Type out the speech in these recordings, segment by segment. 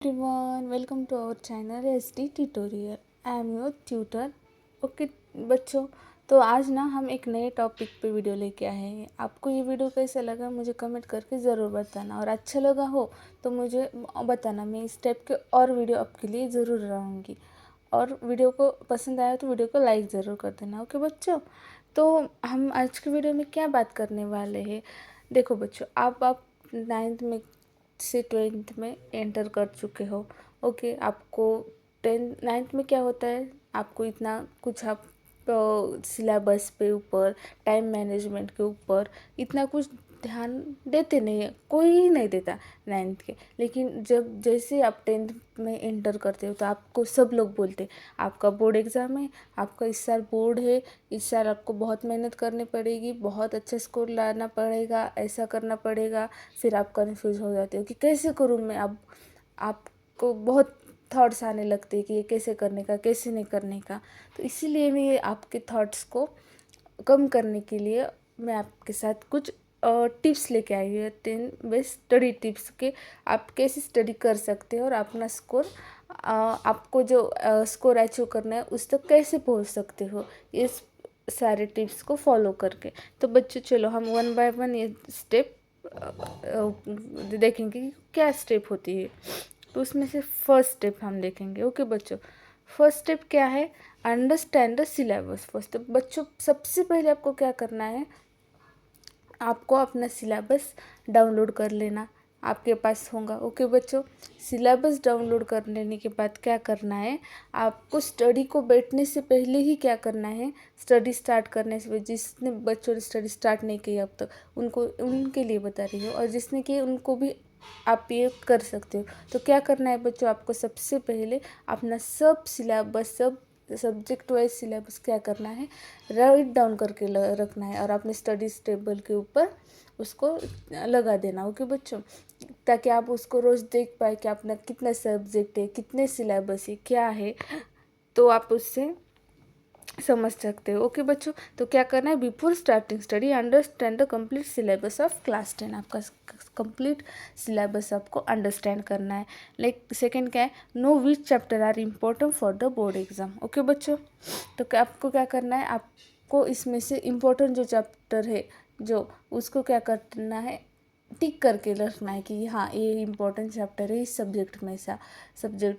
Everyone, welcome to our channel SD tutorial. I am your tutor. Okay बच्चों, तो आज ना हम एक नए टॉपिक पे वीडियो लेके आए हैं। आपको ये वीडियो कैसा लगा मुझे कमेंट करके ज़रूर बताना, और अच्छा लगा हो तो मुझे बताना। मैं इस टाइप के और वीडियो आपके लिए ज़रूर लाऊंगी। और वीडियो को पसंद आया तो वीडियो को लाइक ज़रूर कर देना। ओके बच्चों, तो हम आज के वीडियो में क्या बात करने वाले हैं। देखो बच्चों, आप 9th में से 12th में एंटर कर चुके हो। ओके, आपको 9th में क्या होता है, आपको इतना कुछ आप सिलेबस पे ऊपर, टाइम मैनेजमेंट के ऊपर इतना कुछ ध्यान देते नहीं है, कोई ही नहीं देता 9th के। लेकिन जब जैसे आप 10th में एंटर करते हो तो आपको सब लोग बोलते आपका बोर्ड एग्ज़ाम है, आपका इस साल बोर्ड है, इस साल आपको बहुत मेहनत करनी पड़ेगी, बहुत अच्छा स्कोर लाना पड़ेगा, ऐसा करना पड़ेगा। फिर आप कन्फ्यूज़ हो जाते हो कि कैसे करूँ मैं। अब आपको बहुत थॉट्स आने लगते हैं कि ये कैसे करने का, कैसे नहीं करने का। तो इसीलिए मैं आपके थॉट्स को कम करने के लिए मैं आपके साथ कुछ टिप्स लेके आई हूँ। 10 बेस्ट स्टडी टिप्स के आप कैसे स्टडी कर सकते हो और अपना स्कोर, आपको जो स्कोर अचीव करना है उस तक कैसे पहुँच सकते हो, इस सारे टिप्स को फॉलो करके। तो बच्चों चलो हम वन बाय वन ये स्टेप देखेंगे कि क्या स्टेप होती है। तो उसमें से फर्स्ट स्टेप हम देखेंगे। ओके बच्चों, फर्स्ट स्टेप क्या है, अंडरस्टैंड द सिलेबस। फर्स्ट बच्चों, सबसे पहले आपको क्या करना है, आपको अपना सिलेबस डाउनलोड कर लेना, आपके पास होगा। ओके बच्चों, सिलेबस डाउनलोड कर लेने के बाद क्या करना है, आपको स्टडी को बैठने से पहले ही क्या करना है, स्टडी स्टार्ट करने से जिसने बच्चों ने स्टडी स्टार्ट नहीं की अब तक उनको, उनके लिए बता रही हो, और जिसने की उनको भी आप ये कर सकते हो। तो क्या करना है बच्चों, आपको सबसे पहले अपना सब सिलेबस, सब सब्जेक्ट वाइज सिलेबस क्या करना है, राइट डाउन करके रखना है, और अपने स्टडी टेबल के ऊपर उसको लगा देना। ओके बच्चों, ताकि आप उसको रोज़ देख पाए कि अपना कितना सब्जेक्ट है, कितने सिलेबस है, क्या है, तो आप उससे समझ सकते हो। ओके बच्चों, तो क्या करना है, before starting study understand the complete syllabus of class 10। आपका कंप्लीट सिलेबस आपको अंडरस्टैंड करना है। लाइक सेकंड क्या है, no which chapter are important for the board exam. Okay बच्चों, तो क्या आपको क्या करना है, आपको इसमें से इम्पोर्टेंट जो चैप्टर है जो, उसको क्या करना है, टिक करके रखना है कि हाँ ये इम्पोर्टेंट चैप्टर है इस सब्जेक्ट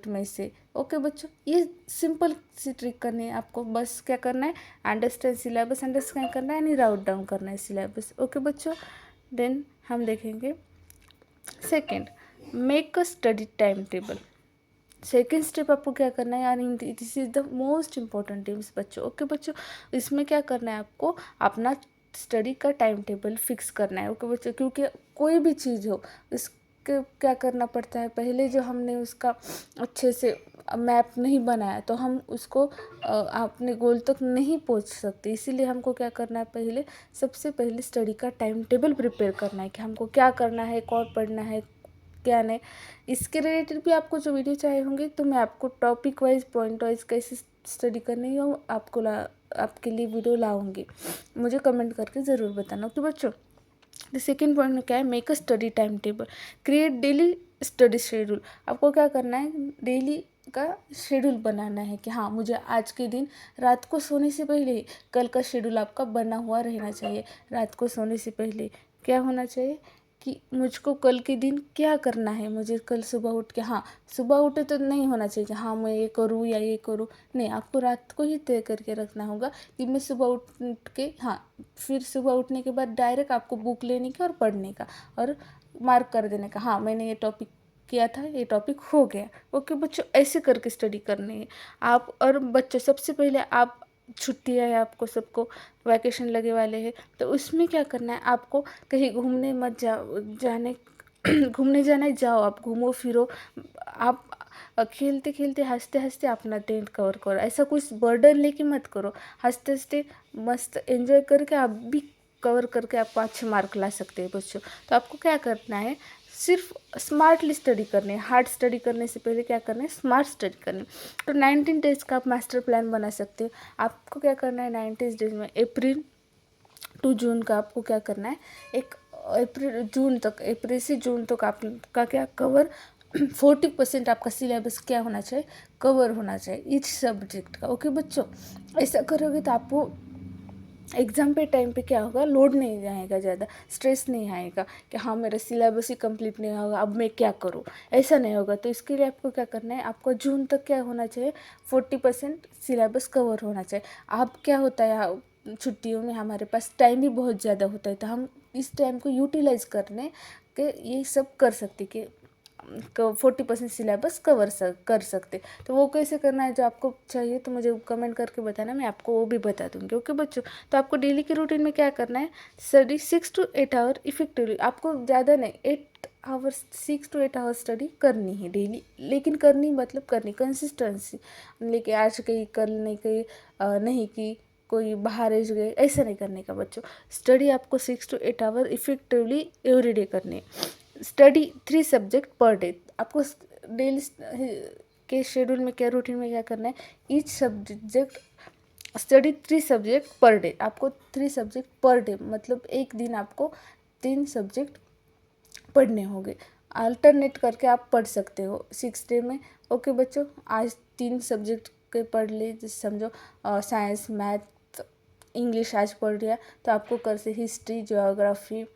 में से। ओके बच्चों, ये सिंपल सी ट्रिक करनी है आपको। बस क्या करना है, अंडरस्टैंड सिलेबस, अंडरस्टैंड करना है, यानी राउट डाउन करना है सिलेबस। ओके बच्चों, देन हम देखेंगे second, make a study time table. Second step आपको क्या करना है, यानी this is the most important tips बच्चों। ओके बच्चों, इसमें क्या करना है, आपको अपना स्टडी का टाइम टेबल फिक्स करना है। ओके बच्चों, क्योंकि कोई भी चीज़ हो इसके क्या करना पड़ता है, पहले जो हमने उसका अच्छे से मैप नहीं बनाया तो हम उसको अपने गोल तक नहीं पहुंच सकते। इसीलिए हमको क्या करना है, पहले सबसे पहले स्टडी का टाइम टेबल प्रिपेयर करना है कि हमको क्या करना है, कौन पढ़ना है, क्या नहीं। इसके रिलेटेड भी आपको जो वीडियो चाहिए होंगे तो मैं आपको टॉपिक वाइज, पॉइंट वाइज कैसे स्टडी करनी है आपके लिए वीडियो लाऊंगी। मुझे कमेंट करके ज़रूर बताना। ओके बच्चों, द सेकेंड पॉइंट में क्या है, make a study time table, create daily study schedule. आपको क्या करना है, डेली का शेड्यूल बनाना है कि हाँ मुझे आज के दिन रात को सोने से पहले कल का शेड्यूल आपका बना हुआ रहना चाहिए। रात को सोने से पहले क्या होना चाहिए कि मुझको कल के दिन क्या करना है, मुझे कल सुबह उठ के, हाँ सुबह उठे तो नहीं होना चाहिए कि हाँ मैं ये करूँ या ये करूँ, नहीं, आपको रात को ही तय करके रखना होगा कि मैं सुबह उठ के, हाँ फिर सुबह उठने के बाद डायरेक्ट आपको बुक लेने का और पढ़ने का और मार्क कर देने का, हाँ मैंने ये टॉपिक किया था, ये टॉपिक हो गया। ओके बच्चों, ऐसे करके स्टडी करनी है आप। और बच्चों सबसे पहले आप, छुट्टियाँ है आपको सबको, वैकेशन लगे वाले हैं, तो उसमें क्या करना है, आपको कहीं घूमने मत जाने घूमने जाना है, जाओ आप घूमो फिरो, आप खेलते खेलते हंसते हंसते अपना 10th कवर करो। ऐसा कुछ बर्डन लेके मत करो, हंसते हंसते मस्त एंजॉय करके आप भी कवर करके आपको अच्छे मार्क ला सकते हैं बच्चों। तो आपको क्या करना है, सिर्फ स्मार्टली स्टडी करनी है। हार्ड स्टडी करने से पहले क्या करना है, स्मार्ट स्टडी करनी है। तो 19 डेज़ का आप मास्टर प्लान बना सकते हो। आपको क्या करना है, 19 डेज़ में अप्रैल टू जून का आपको क्या करना है, एक अप्रैल से जून तक आपका क्या कवर 40% आपका सिलेबस क्या होना चाहिए, कवर होना चाहिए ईच सब्जेक्ट का। ओके बच्चों, ऐसा करोगे तो आपको एग्ज़ाम पे टाइम पे क्या होगा, लोड नहीं आएगा, ज़्यादा स्ट्रेस नहीं आएगा कि हाँ मेरा सिलेबस ही कंप्लीट नहीं होगा, अब मैं क्या करूँ, ऐसा नहीं होगा। तो इसके लिए आपको क्या करना है, आपको जून तक क्या होना चाहिए, 40% सिलेबस कवर होना चाहिए। अब क्या होता है, छुट्टियों में हमारे पास टाइम भी बहुत ज़्यादा होता है, तो हम इस टाइम को यूटिलाइज करने के ये सब कर सकते कि 40% सिलेबस कर सकते। तो वो कैसे करना है, जो आपको चाहिए तो मुझे कमेंट करके बताना, मैं आपको वो भी बता दूँगी। ओके बच्चों, तो आपको डेली के रूटीन में क्या करना है, स्टडी 6 to 8 आवर इफेक्टिवली, आपको ज़्यादा नहीं 8 आवर्स 6 to 8 आवर्स स्टडी करनी है डेली, लेकिन करनी मतलब करनी कंसिस्टेंसी, लेकिन आज कहीं कल नहीं, कहीं नहीं की, कोई बाहर रह गए, ऐसा नहीं करने का बच्चों। स्टडी आपको 6 to 8 hour effectively every day करनी है। स्टडी 3 सब्जेक्ट पर डे, आपको डेली के शेड्यूल में क्या, रूटीन में क्या करना है, each subject study 3 subject per day, आपको 3 सब्जेक्ट पर डे मतलब एक दिन आपको 3 सब्जेक्ट पढ़ने होंगे। अल्टरनेट करके आप पढ़ सकते हो 6 डे में। ओके बच्चों, आज 3 सब्जेक्ट के पढ़ ले, जैसे समझो साइंस, मैथ, इंग्लिश आज पढ़ लिया, तो आपको कल से हिस्ट्री, ज्योग्राफी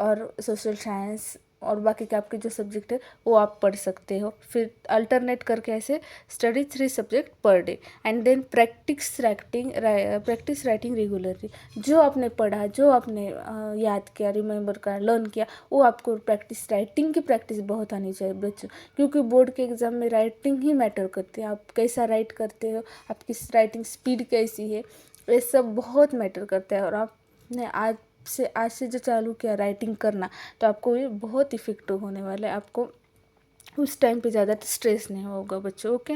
और सोशल साइंस और बाकी के आपके जो सब्जेक्ट है वो आप पढ़ सकते हो। फिर अल्टरनेट करके ऐसे study 3 subject per day and then practice writing regularly. जो आपने पढ़ा, जो आपने याद किया, रिमेंबर किया, लर्न किया, वो आपको प्रैक्टिस, राइटिंग की प्रैक्टिस बहुत आनी चाहिए बच्चों, क्योंकि बोर्ड के एग्ज़ाम में राइटिंग ही मैटर करती है। आप कैसा राइट करते हो, आपकी राइटिंग स्पीड कैसी है, ये सब बहुत मैटर करता है। और आपने आज से जो चालू किया राइटिंग करना, तो आपको ये बहुत इफेक्टिव होने वाला है, आपको उस टाइम पे ज़्यादा स्ट्रेस नहीं होगा बच्चों। ओके,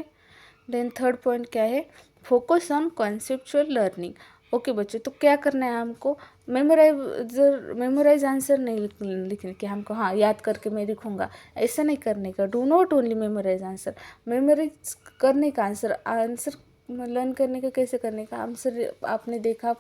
देन थर्ड पॉइंट क्या है, focus on conceptual learning. Okay बच्चों, तो क्या करना है हमको, मेमोराइज आंसर नहीं लिखने के, हमको हाँ याद करके मैं लिखूँगा, ऐसा नहीं करने का। Do not only memorize answer, memorize करने का आंसर लर्न करने का कैसे करने का, आंसर आपने देखा,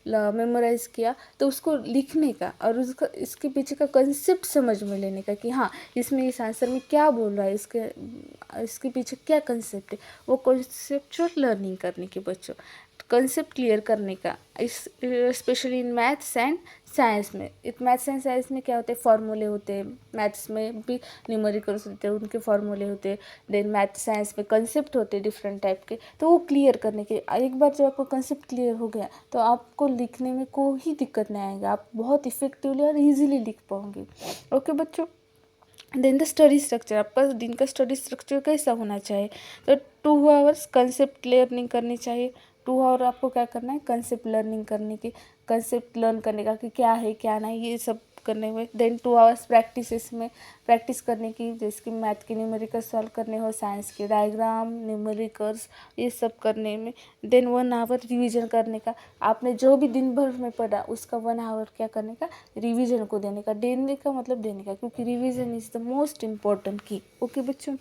मेमोराइज किया, तो उसको लिखने का और उसका इसके पीछे का कंसेप्ट समझ में लेने का कि हाँ इसमें इस आंसर में क्या बोल रहा है, इसके पीछे क्या कंसेप्ट है, वो कॉन्सेप्चुअल लर्निंग करने के बच्चों, कंसेप्ट क्लियर करने का। इस specially in maths and science में, मैथ्स एंड साइंस में क्या होते हैं, फार्मूले होते हैं, मैथ्स में भी न्यूमेरिकल्स होते हैं, उनके फार्मूले होते हैं। देन मैथ साइंस में कंसेप्ट होते हैं डिफरेंट टाइप के, तो वो क्लियर करने के। एक बार जब आपको कंसेप्ट क्लियर हो गया तो आपको लिखने में कोई दिक्कत नहीं आएगा, आप बहुत इफेक्टिवली और ईजिली लिख पाओगे। ओके बच्चों, देन द स्टडी स्ट्रक्चर, आपका दिन का स्टडी स्ट्रक्चर कैसा होना चाहिए, तो 2 आवर्स कंसेप्ट लर्निंग करनी चाहिए। 2 आवर आपको क्या करना है, कंसेप्ट लर्निंग करने की, कंसेप्ट लर्न करने का कि क्या है क्या नहीं, ये सब करने में। देन 2 आवर्स प्रैक्टिस, इसमें प्रैक्टिस करने की, जैसे कि मैथ के न्यूमेरिकल सॉल्व करने हो, साइंस के डायग्राम, न्यूमेरिकल्स, ये सब करने में। देन 1 आवर रिवीजन करने का, आपने जो भी दिन भर में पढ़ा उसका 1 आवर क्या करने का, रिवीजन को देने का। देने का मतलब देने का, क्योंकि revision is the most important की। ओके बच्चों,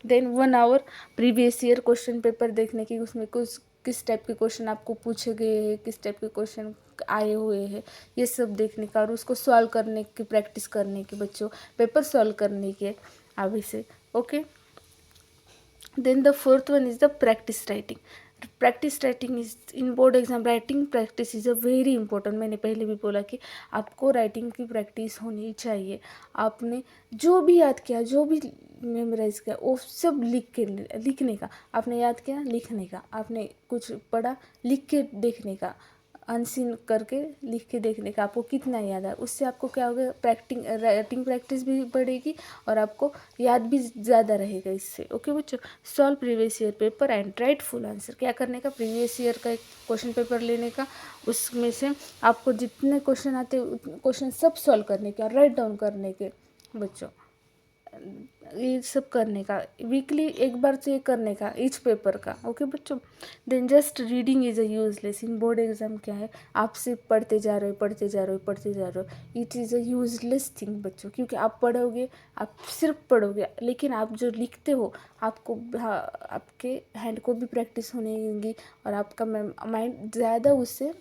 then 1 our previous year question paper देखने की, उसमें कुछ किस टाइप के क्वेश्चन आपको पूछे गए हैं, किस टाइप के क्वेश्चन आए हुए हैं, ये सब देखने का, और उसको सॉल्व करने की प्रैक्टिस करने की बच्चों, पेपर सॉल्व करने के अभी से। Okay, then the fourth one is the practice writing. Practice writing is in board exam, writing practice is a very important. मैंने पहले भी बोला कि आपको राइटिंग की प्रैक्टिस होनी चाहिए। आपने जो भी याद किया, जो भी मेमोराइज किया, वो सब लिखने का, आपने याद किया लिखने का, आपने कुछ पढ़ा लिख के देखने का, अनसीन करके लिख के देखने का, आपको कितना याद है, उससे आपको क्या होगा, राइटिंग प्रैक्टिस भी बढ़ेगी और आपको याद भी ज़्यादा रहेगा इससे। ओके बच्चों, solve previous year paper and right full answer. क्या करने का, प्रीवियस ईयर का एक क्वेश्चन पेपर लेने का, उसमें से आपको जितने क्वेश्चन आते क्वेश्चन सब सॉल्व करने के और राइट डाउन करने के बच्चों, ये सब करने का, वीकली एक बार से करने का ईच पेपर का। ओके बच्चों, then just reading is a useless. In board exam क्या है, आप सिर्फ पढ़ते जा रहे हो, पढ़ते जा रहे हो, पढ़ते जा रहे हो, it is a useless thing बच्चों, क्योंकि आप पढ़ोगे, आप सिर्फ पढ़ोगे, लेकिन आप जो लिखते हो, आपको आपके हैंड को भी प्रैक्टिस होने होगी और आपका माइंड ज़्यादा उससे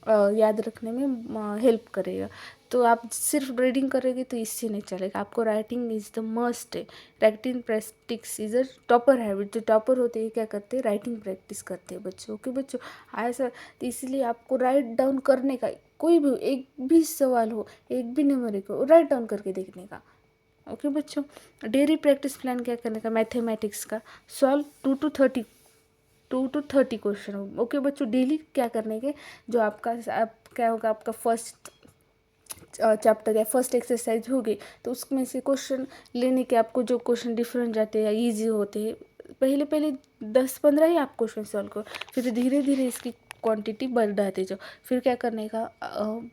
याद रखने में हेल्प करेगा। तो आप सिर्फ रीडिंग करोगे तो इससे नहीं चलेगा, आपको राइटिंग इज़ द मस्ट है। Writing practice is a topper habit. जो टॉपर होते हैं क्या करते हैं, राइटिंग प्रैक्टिस करते हैं बच्चों। ओके बच्चों, ऐसा तो इसलिए आपको राइट डाउन करने का, कोई भी एक भी सवाल हो, एक भी न्यूमेरिक हो, राइट डाउन करके देखने का। ओके बच्चों, डेली प्रैक्टिस प्लान क्या करने का, मैथमेटिक्स का सॉल्व 2 to 30 क्वेश्चन। ओके बच्चों, डेली क्या करने के, जो आपका क्या होगा, आपका फर्स्ट चैप्टर या फर्स्ट एक्सरसाइज होगी तो उसमें से क्वेश्चन लेने के, आपको जो क्वेश्चन डिफरेंट जाते हैं या ईजी होते हैं, पहले पहले 10-15 ही आप क्वेश्चन सॉल्व करो, फिर धीरे धीरे इसकी क्वांटिटी बढ़ाते जाओ। फिर क्या करने का,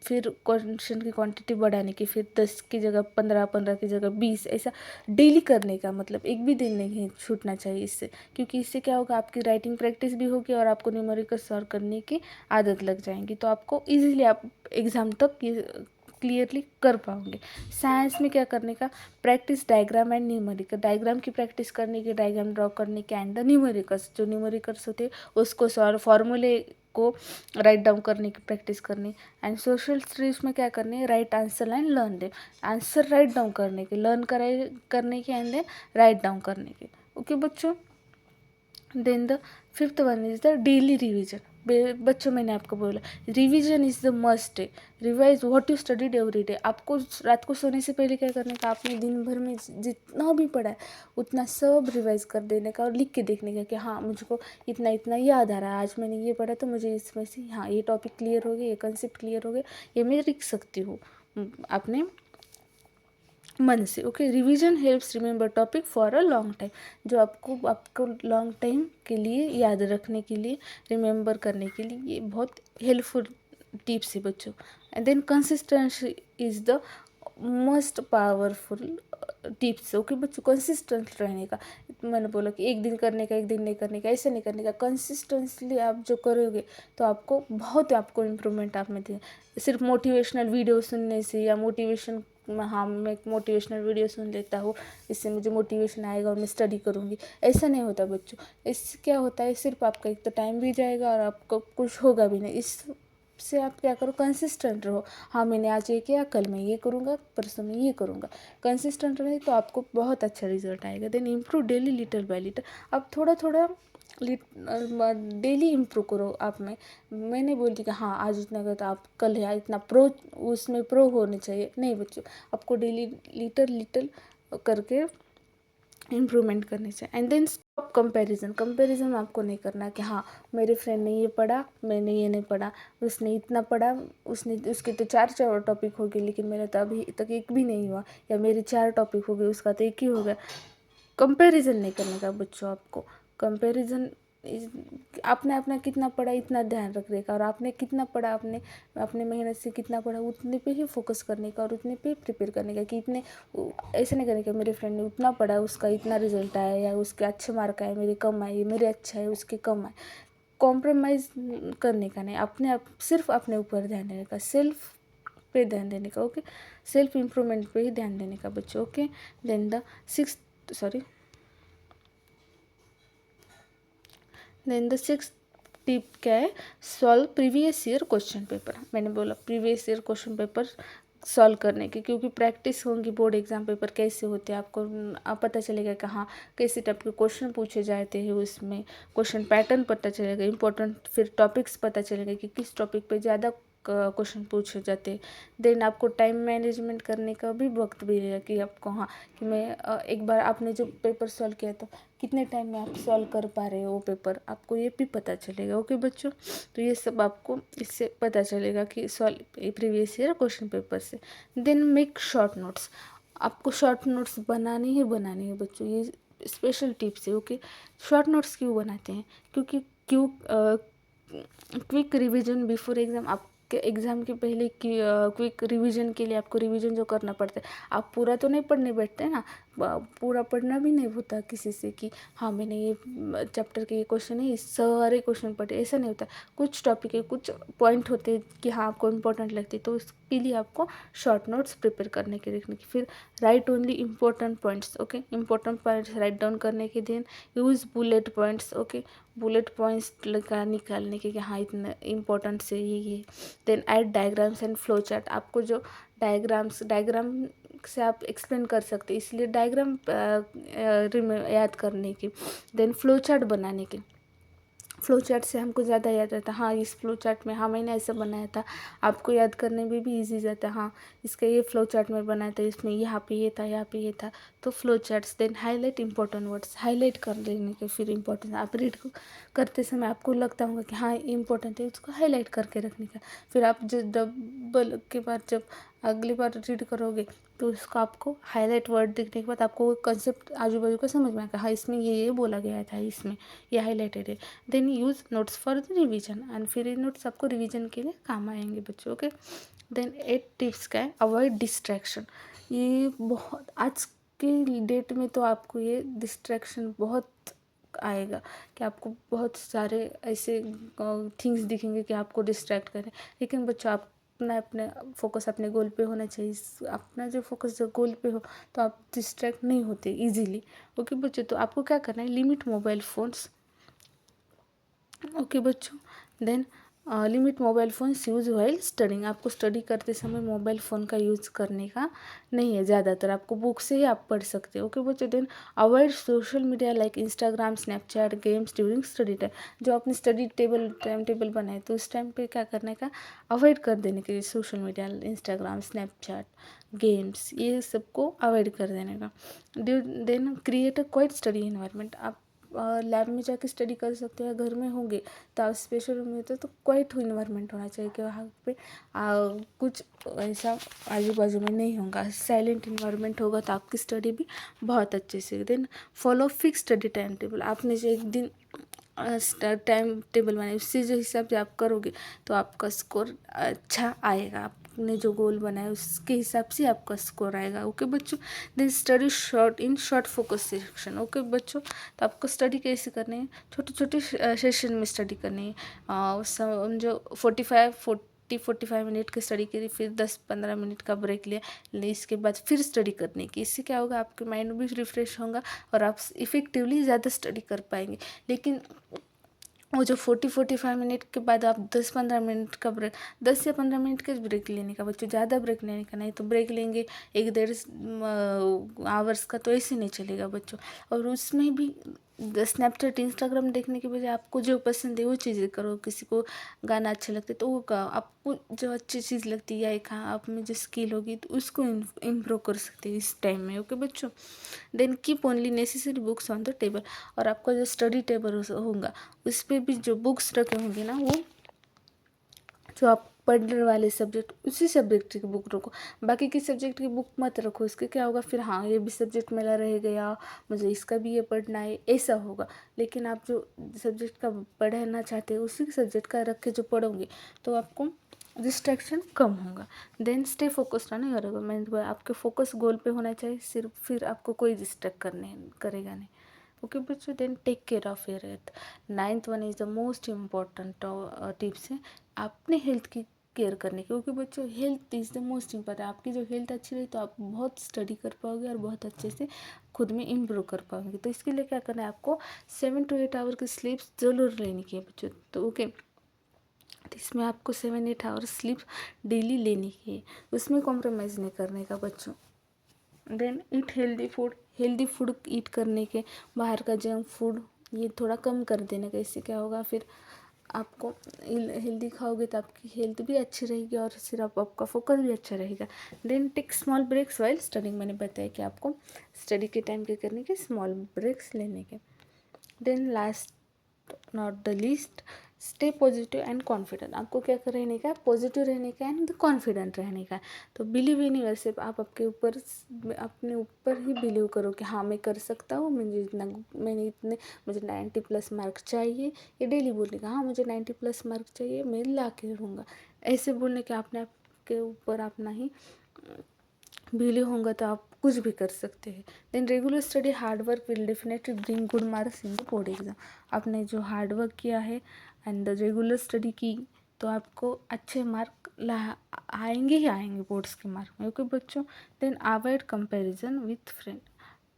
फिर क्वेश्चन की क्वांटिटी बढ़ाने की, फिर 10 की जगह 15, 15 की जगह 20, ऐसा डेली करने का। मतलब एक भी दिन नहीं छूटना चाहिए इससे, क्योंकि इससे क्या होगा, आपकी राइटिंग प्रैक्टिस भी होगी और आपको न्यूमेरिकल सॉल्व करने की आदत लग जाएगी, तो आपको ईजिली आप एग्ज़ाम तक ये क्लियरली कर पाओगे। साइंस में क्या करने का, practice diagram and numerical. Diagram की प्रैक्टिस करने की, डायग्राम ड्रॉ करने के, एंड द न्यूमेरिकल्स, जो न्यूमेरिकल्स होते हैं उसको सॉल्व, फार्मूले को राइट डाउन करने की प्रैक्टिस करनी। एंड सोशल स्टडीज में क्या करनी है, right answer and learn them. Answer right down करने के, लर्न करने के, एंड देन राइट डाउन करने के। ओके बच्चों, then the fifth one is the daily revision. बच्चों, मैंने आपको बोला रिवीजन इज़ द मस्ट है। Revise what you studied every day. आपको रात को सोने से पहले क्या करने का, आपने दिन भर में जितना भी पढ़ा है उतना सब रिवाइज कर देने का और लिख के देखने का कि हाँ मुझको इतना इतना याद आ रहा है, आज मैंने ये पढ़ा तो मुझे इसमें से हाँ ये टॉपिक क्लियर हो गया, ये कंसेप्ट क्लियर हो गया, ये मैं लिख सकती हूँ अपने मन से। Okay, revision helps remember topic for a long time. जो आपको लॉन्ग टाइम के लिए याद रखने के लिए, रिमेंबर करने के लिए ये बहुत हेल्पफुल टिप्स है बच्चों। And then consistency is the most powerful tips. Okay बच्चों, कंसिस्टेंट रहने का, मैंने बोला कि एक दिन करने का, एक दिन नहीं करने का, ऐसे नहीं करने का। कंसिस्टेंटली आप जो करोगे तो आपको इम्प्रूवमेंट आप में सिर्फ मोटिवेशनल वीडियो सुनने से या मोटिवेशन, हाँ मैं मोटिवेशनल वीडियो सुन लेता हूँ इससे मुझे मोटिवेशन आएगा और मैं स्टडी करूँगी, ऐसा नहीं होता बच्चों। इससे क्या होता है, सिर्फ आपका एक तो टाइम भी जाएगा और आपको कुछ होगा भी नहीं। इससे आप क्या करो, कंसिस्टेंट रहो। हाँ मैंने आज ये किया, कल मैं ये करूँगा, परसों मैं ये करूँगा। कंसिस्टेंट रहे तो आपको बहुत अच्छा रिजल्ट आएगा। Then improve daily little by little. आप थोड़ा थोड़ा डेली इम्प्रूव करो आप में। मैं नहीं बोलती कि हाँ आज इतना करो तो आप कल है इतना उसमें प्रो होने चाहिए, नहीं बच्चों, आपको डेली लिटिल लिटिल करके इम्प्रूवमेंट करनी चाहिए। एंड देन स्टॉप कंपैरिजन आपको नहीं करना कि हाँ मेरे फ्रेंड ने ये पढ़ा, मैंने ये नहीं पढ़ा, उसने इतना पढ़ा, उसके तो 4 टॉपिक हो गए लेकिन मेरा तो अभी तक एक भी नहीं हुआ, या मेरे 4 टॉपिक हो गए उसका तो एक ही हो गया। कंपैरिजन नहीं करने का बच्चों आपको। कंपैरिजन आपने अपना कितना पढ़ा इतना ध्यान रखने का, और आपने कितना पढ़ा, आपने अपने मेहनत से कितना पढ़ा उतने पे ही फोकस करने का और उतने पे प्रिपेयर करने का। कि इतने ऐसे नहीं करने का मेरे फ्रेंड ने उतना पढ़ा उसका इतना रिजल्ट आया, या उसके अच्छे मार्क आए मेरे कम आए, मेरे अच्छा है उसके कम आए। कॉम्प्रोमाइज़ करने का नहीं, सिर्फ अपने ऊपर ध्यान देने का, सेल्फ पे ध्यान देने का। ओके, सेल्फ इम्प्रूवमेंट पे ही ध्यान देने का बच्चों। Okay, then the six tip क्या है, solve previous year question paper. मैंने बोला previous year question paper solve करने की, क्योंकि प्रैक्टिस होंगी बोर्ड एग्जाम पेपर कैसे होते हैं आपको पता चलेगा कि हाँ कैसे टाइप के क्वेश्चन पूछे जाते हैं, उसमें क्वेश्चन पैटर्न पता चलेगा, इंपॉर्टेंट फिर टॉपिक्स पता चलेगा कि किस टॉपिक पे ज़्यादा क्वेश्चन पूछे जाते हैं। देन आपको टाइम मैनेजमेंट करने का भी वक्त भी रहेगा कि आपको हाँ कि मैं एक बार आपने जो पेपर सॉल्व किया तो कितने टाइम में आप सॉल्व कर पा रहे हो वो पेपर, आपको ये भी पता चलेगा। ओके बच्चों, तो ये सब आपको इससे पता चलेगा कि solve previous year question paper से। Then make short notes. आपको शॉर्ट नोट्स बनानी है बच्चों, ये स्पेशल टिप्स है। ओके, शॉर्ट नोट्स क्यों बनाते हैं, क्यों क्विक रिवीजन बिफोर एग्ज़ाम। आप एग्ज़ाम के पहले क्विक रिवीजन के लिए आपको रिवीजन जो करना पड़ता है, आप पूरा तो नहीं पढ़ने बैठते ना, पूरा पढ़ना भी नहीं होता किसी से कि हाँ मैंने ये चैप्टर के ये क्वेश्चन है, इस सारे क्वेश्चन पढ़े, ऐसा नहीं होता। कुछ टॉपिक है, कुछ पॉइंट होते हैं कि हाँ आपको इम्पोर्टेंट लगती है, तो उसके लिए आपको शॉर्ट नोट्स प्रिपेयर करने के रखने की। फिर write only important points, okay, important points write down करने के। Then use bullet points, okay, bullet points लगा निकालने के कि हाँ इतना इम्पोर्टेंट से ये। Then add diagrams and flow chart, आपको जो डायग्राम से आप एक्सप्लेन कर सकते, इसलिए डायग्राम याद करने की। देन फ्लो चार्ट बनाने की, फ्लो चार्ट से हमको ज़्यादा याद रहता है, हाँ इस फ्लो चार्ट में हाँ मैंने ऐसा बनाया था, आपको याद करने में भी इजी जाता है। हाँ इसका ये फ्लो चार्ट में बनाया था, इसमें यहाँ पे ये था, यहाँ पे ये था, तो flow charts. Then highlight important words, highlight कर लेने के। फिर इंपॉर्टेंट आप रीड करते समय आपको लगता होगा कि हाँ इंपॉर्टेंट है, उसको हाईलाइट करके रखने का। फिर आप जो डबल के बाद जब अगली बार रीड करोगे तो उसको आपको हाईलाइट वर्ड दिखने के बाद आपको वो कंसेप्ट आजू बाजू का समझ में आएगा, हाँ इसमें ये बोला गया था, इसमें ये हाईलाइटेड है। Then use notes for the revision, and फिर ये नोट्स आपको रिवीजन के लिए काम आएंगे बच्चों, ओके। देन 8 टिप्स का है, अवॉइड डिस्ट्रैक्शन। ये बहुत आज के डेट में तो आपको ये डिस्ट्रैक्शन बहुत आएगा कि आपको बहुत सारे ऐसे थिंग्स दिखेंगे कि आपको डिस्ट्रैक्ट करें, लेकिन बच्चों आप अपने फोकस अपने गोल पे होना चाहिए। अपना जो फोकस जो गोल पे हो तो आप डिस्ट्रैक्ट नहीं होते इजीली, ओके बच्चों। तो आपको क्या करना है, लिमिट मोबाइल फ़ोन्स, ओके बच्चों। Then limit mobile phones use while studying, आपको स्टडी करते समय मोबाइल फ़ोन का यूज़ करने का नहीं है ज़्यादातर, आपको बुक से ही आप पढ़ सकते हो, ओके बच्चों। Then avoid social media like Instagram, Snapchat, games during study time. जो आपने स्टडी टाइम टेबल बनाए तो उस टाइम पे क्या करने का, अवॉइड कर देने के, social media, Instagram, Snapchat, games, ये सबको अवॉइड कर देने का। Then create a quiet study environment, आप लैब में जाके स्टडी कर सकते हैं, घर में होंगे तो आप स्पेशल रूम में होते तो क्वाइट इन्वायरमेंट होना चाहिए कि वहाँ पे कुछ ऐसा आजू बाजू में नहीं होगा, साइलेंट इन्वायरमेंट होगा तो आपकी स्टडी भी बहुत अच्छे से। Then follow fix study time table, आपने जो एक दिन टाइम टेबल बनाए उसी जो हिसाब से आप करोगे तो आपका स्कोर अच्छा आएगा, आपने जो गोल बनाया उसके हिसाब से आपका स्कोर आएगा, ओके बच्चों। Then study short focus section, okay बच्चों। तो आपको स्टडी कैसे करनी है, छोटे छोटे सेशन में स्टडी करनी है, समझो 45 मिनट की स्टडी करी, फिर 10-15 मिनट का ब्रेक लिया, इसके बाद फिर स्टडी करने की। इससे क्या होगा, आपके माइंड भी रिफ्रेश होगा और आप इफ़ेक्टिवली ज़्यादा स्टडी कर पाएंगे। लेकिन वो जो 40-45 मिनट के बाद आप 10-15 मिनट का ब्रेक, 10 या 15 मिनट का ब्रेक लेने का बच्चों, ज़्यादा ब्रेक लेने का नहीं, तो ब्रेक लेंगे 1-1.5 आवर्स का तो ऐसे नहीं चलेगा बच्चों। और उसमें भी स्नैपचैट, इंस्टाग्राम देखने के बजाय आपको जो पसंद है वो चीज़ें करो। किसी को गाना अच्छा लगता है तो वो गाओ, आपको जो अच्छी चीज़ लगती है या एक हाँ आप में जो स्किल होगी तो उसको इम्प्रूव कर सकते हैं इस टाइम में, ओके बच्चों। Then keep only necessary books on the table, और आपका जो स्टडी टेबल होगा उस पर भी जो बुक्स रखे होंगे ना, वो जो आप पढ़ने वाले सब्जेक्ट उसी सब्जेक्ट की बुक रखो, बाकी किसी सब्जेक्ट की बुक मत रखो। इसके क्या होगा फिर, हाँ ये भी सब्जेक्ट मेरा रह गया, मुझे इसका भी ये पढ़ना है, ऐसा होगा। लेकिन आप जो सब्जेक्ट का पढ़ना चाहते हैं उसी सब्जेक्ट का रख के जो पढ़ोगे तो आपको डिस्ट्रैक्शन कम होगा। देन स्टे फोकस्ड ना करेगा, मैं आपके फोकस गोल पे होना चाहिए सिर्फ, फिर आपको कोई डिस्ट्रैक्ट करने करेगा नहीं, ओके बच्चों। Then take care of your health, 9th one is the most important tips है अपने हेल्थ की केयर करने की, क्योंकि बच्चों health is the most important. आपकी जो हेल्थ अच्छी रही तो आप बहुत स्टडी कर पाओगे और बहुत अच्छे से खुद में इम्प्रूव कर पाओगे। तो इसके लिए क्या करना है, आपको 7 to 8 आवर की स्लीप ज़रूर लेनी की है बच्चों, तो ओके। तो इसमें आपको 7-8 आवर स्लीप डेली लेनी है, उसमें कॉम्प्रोमाइज़ नहीं करने का बच्चों। देन ईट हेल्दी फूड ईट करने के, बाहर का जंक फूड ये थोड़ा कम कर देने का। इससे क्या होगा, फिर आपको हेल्दी खाओगे तो आपकी हेल्थ भी अच्छी रहेगी और फिर आपका फोकस भी अच्छा रहेगा। Then take small breaks while studying, मैंने बताया कि आपको स्टडी के टाइम के करने के स्मॉल ब्रेक्स लेने के। Then last not the least, stay positive and confident, आपको क्या रहने का, पॉजिटिव रहने का एंड कॉन्फिडेंट रहने का। तो बिलीव इन योर सेल्फ, आप अपने ऊपर ही बिलीव करो कि हाँ मैं कर सकता हूँ, मुझे 90+ मार्क चाहिए, ये डेली बोलने का, हाँ मुझे 90+ मार्क चाहिए, मैं ला के रहूँगा, ऐसे बोलने के। आपने आपके ऊपर अपना ही बिलीव होगा तो आप कुछ भी कर सकते हैं। Then regular study hard work will definitely bring good marks in the board exam. आपने जो हार्ड वर्क किया है एंड रेगुलर स्टडी की तो आपको अच्छे मार्क आएंगे ही आएंगे बोर्ड्स के मार्क में। ओके बच्चों, then avoid comparison with friend.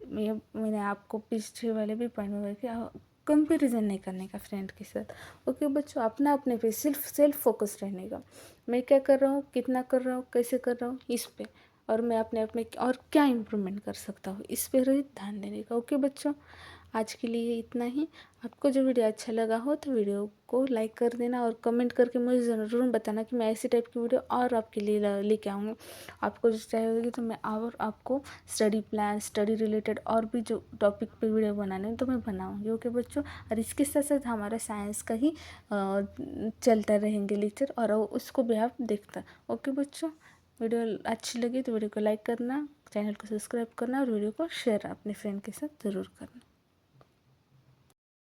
मैंने आपको पीछे वाले भी पॉइंट में कि कंपैरिजन नहीं करने का फ्रेंड के साथ। ओके बच्चों, अपना अपने पे सेल्फ फोकस रहने का। मैं क्या कर रहा हूँ, कितना कर रहा हूँ, कैसे कर रहा हूँ, इस पे, और मैं अपने आप में और क्या इम्प्रूवमेंट कर सकता हूँ, इस पे ध्यान देने का। ओके बच्चों, आज के लिए इतना ही। आपको जो वीडियो अच्छा लगा हो तो वीडियो को लाइक कर देना और कमेंट करके मुझे ज़रूर बताना कि मैं ऐसी टाइप की वीडियो और आपके लिए लेके आऊँगी। आपको जो चाहिए तो मैं और आपको स्टडी प्लान, स्टडी रिलेटेड और भी जो टॉपिक पे वीडियो बनाने हैं तो मैं बनाऊँगी। ओके बच्चों, और इसके साथ साथ हमारा साइंस का ही चलता रहेंगे लेक्चर, और उसको भी आप देखता। ओके बच्चों, वीडियो अच्छी लगी तो वीडियो को लाइक करना, चैनल को सब्सक्राइब करना और वीडियो को शेयर अपने फ्रेंड के साथ ज़रूर करना।